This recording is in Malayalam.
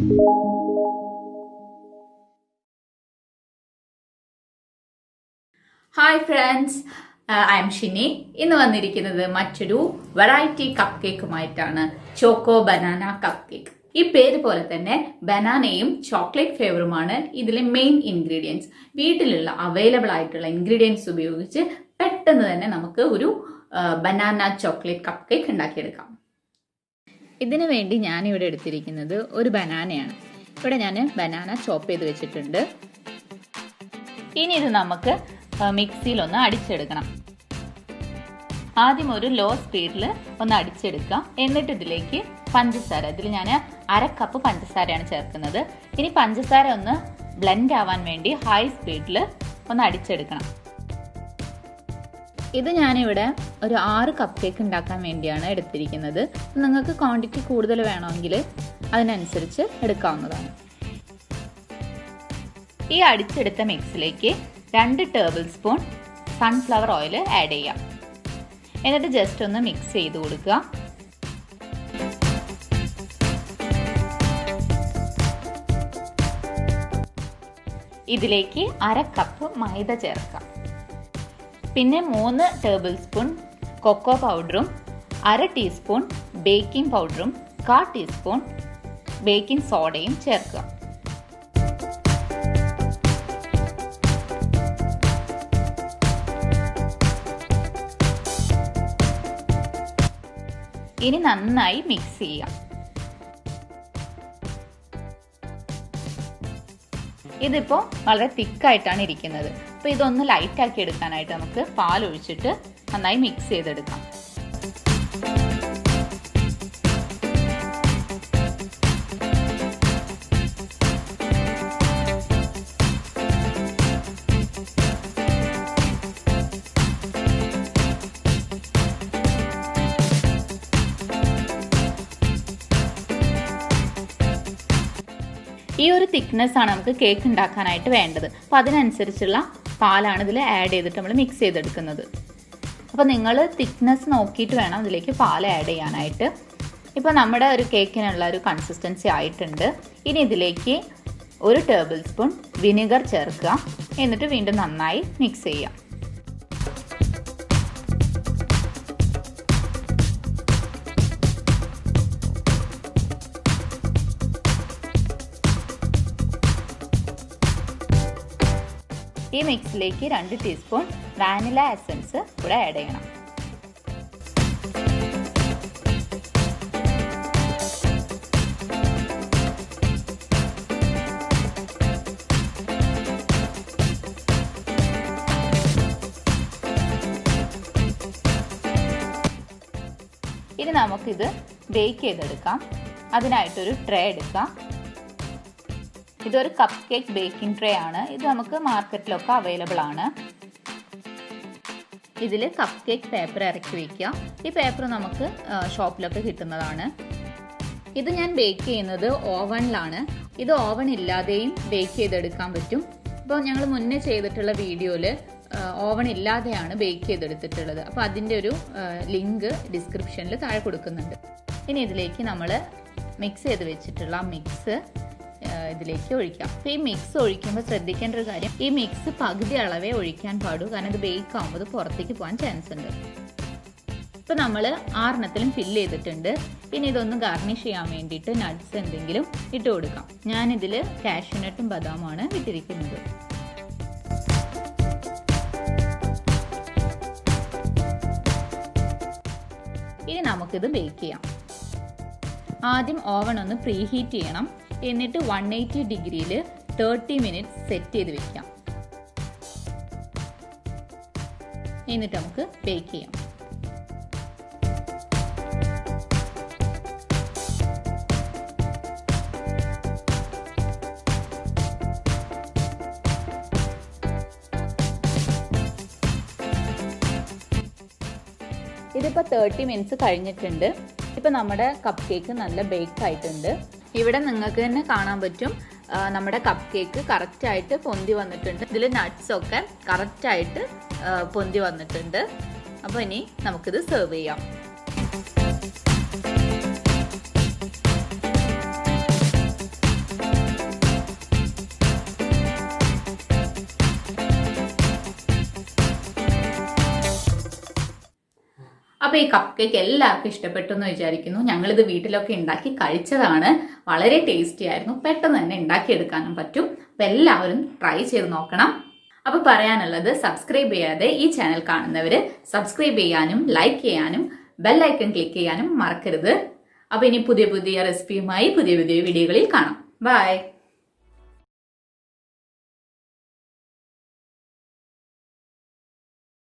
Hi friends, I am Shini. ഇന്ന് വന്നിരിക്കുന്നത് മറ്റൊരു വെറൈറ്റി കപ്പ് കേക്കുമായിട്ടാണ് ചോക്കോ ബനാന കപ്പ് കേക്ക്. ഈ പേര് പോലെ തന്നെ ബനാനയും ചോക്ലേറ്റ് ഫ്ലേവറുമാണ് ഇതിലെ മെയിൻ ഇൻഗ്രീഡിയൻസ്. വീട്ടിലുള്ള അവൈലബിൾ ആയിട്ടുള്ള ഇൻഗ്രീഡിയൻസ് ഉപയോഗിച്ച് പെട്ടെന്ന് തന്നെ നമുക്ക് ഒരു ബനാന ചോക്ലേറ്റ് കപ്പ് കേക്ക് ഉണ്ടാക്കിയെടുക്കാം. ഇതിനു വേണ്ടി ഞാനിവിടെ എടുത്തിരിക്കുന്നത് ഒരു ബനാനയാണ്. ഇവിടെ ഞാൻ ബനാന ചോപ്പ് ചെയ്ത് വെച്ചിട്ടുണ്ട്. ഇനി ഇത് നമുക്ക് മിക്സിയിൽ ഒന്ന് അടിച്ചെടുക്കണം. ആദ്യം ഒരു ലോ സ്പീഡിൽ ഒന്ന് അടിച്ചെടുക്കാം. എന്നിട്ട് ഇതിലേക്ക് പഞ്ചസാര, ഇതിൽ ഞാൻ 1/2 കപ്പ് പഞ്ചസാരയാണ് ചേർക്കുന്നത്. ഇനി പഞ്ചസാര ഒന്ന് ബ്ലെൻഡ് ആവാൻ വേണ്ടി ഹൈ സ്പീഡിൽ ഒന്ന് അടിച്ചെടുക്കണം. ഇത് ഞാനിവിടെ ഒരു 6 കപ്പ് കേക്ക് ഉണ്ടാക്കാൻ വേണ്ടിയാണ് എടുത്തിരിക്കുന്നത്. നിങ്ങൾക്ക് ക്വാണ്ടിറ്റി കൂടുതൽ വേണമെങ്കിൽ അതിനനുസരിച്ച് എടുക്കാവുന്നതാണ്. ഈ അടിച്ചെടുത്ത മിക്സിലേക്ക് 2 table spoon sunflower oil add ചെയ്യാം. എന്നിട്ട് ജസ്റ്റ് ഒന്ന് മിക്സ് ചെയ്ത് കൊടുക്കുക. ഇതിലേക്ക് 1/2 കപ്പ് മൈദ ചേർക്കാം. പിന്നെ 3 ടേബിൾ സ്പൂൺ കൊക്കോ പൗഡറും 1/2 ടീസ്പൂൺ ബേക്കിംഗ് പൗഡറും 1/4 ടീസ്പൂൺ ബേക്കിംഗ് സോഡയും ചേർക്കുക. ഇനി നന്നായി മിക്സ് ചെയ്യാം. ഇതിപ്പോൾ വളരെ തിക്കായിട്ടാണ് ഇരിക്കുന്നത്. അപ്പോൾ ഇതൊന്ന് ലൈറ്റ് ആക്കി എടുക്കാനായിട്ട് നമുക്ക് പാൽ ഒഴിച്ചിട്ട് നന്നായി മിക്സ് ചെയ്തെടുക്കാം. ഈ ഒരു തിക്നെസ് ആണ് നമുക്ക് കേക്ക് ഉണ്ടാക്കാനായിട്ട് വേണ്ടത്. അപ്പോൾ അതിനനുസരിച്ചുള്ള പാലാണ് ഇതിൽ ആഡ് ചെയ്തിട്ട് നമ്മൾ മിക്സ് ചെയ്തെടുക്കുന്നത്. അപ്പോൾ നിങ്ങൾ തിക്നെസ് നോക്കിയിട്ട് വേണം ഇതിലേക്ക് പാൽ ആഡ് ചെയ്യാനായിട്ട്. ഇപ്പോൾ നമ്മുടെ ഒരു കേക്കിനുള്ള ഒരു കൺസിസ്റ്റൻസി ആയിട്ടുണ്ട്. ഇനി ഇതിലേക്ക് 1 ടേബിൾ സ്പൂൺ വിനെഗർ ചേർക്കുക. എന്നിട്ട് വീണ്ടും നന്നായി മിക്സ് ചെയ്യാം. ഈ മിക്സിലേക്ക് 2 ടീസ്പൂൺ വാനില എസൻസ് കൂടെ ആഡ് ചെയ്യണം. ഇനി നമുക്കിത് ബേക്ക് ചെയ്തെടുക്കാം. അതിനായിട്ടൊരു ട്രേ എടുക്കാം. ഇതൊരു കപ്പ് കേക്ക് ബേക്കിംഗ് ട്രേ ആണ്. ഇത് നമുക്ക് മാർക്കറ്റിലൊക്കെ അവൈലബിൾ ആണ്. ഇതിൽ കപ്പ് കേക്ക് പേപ്പർ ഇറക്കി വയ്ക്കുക. ഈ പേപ്പർ നമുക്ക് ഷോപ്പിലൊക്കെ കിട്ടുന്നതാണ്. ഇത് ഞാൻ ബേക്ക് ചെയ്യുന്നത് ഓവനിലാണ്. ഇത് ഓവൻ ഇല്ലാതെയും ബേക്ക് ചെയ്തെടുക്കാൻ പറ്റും. ഇപ്പോൾ ഞങ്ങൾ മുന്നേ ചെയ്തിട്ടുള്ള വീഡിയോയിൽ ഓവൻ ഇല്ലാതെയാണ് ബേക്ക് ചെയ്തെടുത്തിട്ടുള്ളത്. അപ്പോൾ അതിൻ്റെ ഒരു ലിങ്ക് ഡിസ്ക്രിപ്ഷനിൽ താഴെ കൊടുക്കുന്നുണ്ട്. ഇനി ഇതിലേക്ക് നമ്മൾ മിക്സ് ചെയ്ത് വെച്ചിട്ടുള്ള മിക്സ് ഇതിലേക്ക് ഒഴിക്കാം. അപ്പോൾ ഈ മിക്സ് ഒഴിക്കുമ്പോൾ ശ്രദ്ധിക്കേണ്ട ഒരു കാര്യം, ഈ മിക്സ് പകുതി അളവേ ഒഴിക്കാൻ പാടൂ. കാരണം ഇത് ബേക്ക് ആകുമ്പോൾ പുറത്തേക്ക് പോകാൻ ചാൻസ് ഉണ്ട്. ഇപ്പോൾ നമ്മൾ 6 ഫില്ല് ചെയ്തിട്ടുണ്ട്. ഇനി ഇതൊന്ന് ഗാർണിഷ് ചെയ്യാൻ വേണ്ടിയിട്ട് നട്ട്സ് എന്തെങ്കിലും ഇട്ട് കൊടുക്കാം. ഞാനിതിൽ കാഷ്യൂനട്ടും ബദാമുമാണ് ഇട്ടിരിക്കുന്നത്. ഇനി നമുക്കിത് ബേക്ക് ചെയ്യാം. ആദ്യം ഓവൺ ഒന്ന് പ്രീ ഹീറ്റ് ചെയ്യണം. എന്നിട്ട് 180 ഡിഗ്രിയിൽ 30 മിനിറ്റ്സ് സെറ്റ് ചെയ്ത് വെക്കാം. എന്നിട്ട് നമുക്ക് ബേക്ക് ചെയ്യാം. ഇതിപ്പോൾ 30 മിനിറ്റ്സ് കഴിഞ്ഞിട്ടുണ്ട്. ഇപ്പോൾ നമ്മുടെ കപ്പ് കേക്ക് നല്ല ബേക്ക് ആയിട്ടുണ്ട്. ഇവിടെ നിങ്ങൾക്ക് തന്നെ കാണാൻ പറ്റും നമ്മുടെ കപ്പ് കേക്ക് കറക്റ്റായിട്ട് പൊന്തി വന്നിട്ടുണ്ട്. ഇതിൽ നട്ട്സൊക്കെ കറക്റ്റായിട്ട് പൊന്തി വന്നിട്ടുണ്ട്. അപ്പോൾ ഇനി നമുക്കിത് സെർവ് ചെയ്യാം. അപ്പൊ ഈ കപ്പ് കേക്ക് എല്ലാവർക്കും ഇഷ്ടപ്പെട്ടു എന്ന് വിചാരിക്കുന്നു. ഞങ്ങളിത് വീട്ടിലൊക്കെ ഉണ്ടാക്കി കഴിച്ചതാണ്. വളരെ ടേസ്റ്റി ആയിരുന്നു. പെട്ടെന്ന് തന്നെ ഉണ്ടാക്കിയെടുക്കാനും പറ്റും. അപ്പൊ എല്ലാവരും ട്രൈ ചെയ്ത് നോക്കണം. അപ്പൊ പറയാനുള്ളത്, സബ്സ്ക്രൈബ് ചെയ്യാതെ ഈ ചാനൽ കാണുന്നവര് സബ്സ്ക്രൈബ് ചെയ്യാനും ലൈക്ക് ചെയ്യാനും ബെല്ലൈക്കൺ ക്ലിക്ക് ചെയ്യാനും മറക്കരുത്. അപ്പൊ ഇനി പുതിയ പുതിയ റെസിപ്പിയുമായി പുതിയ പുതിയ വീഡിയോകളിൽ കാണാം. ബൈ.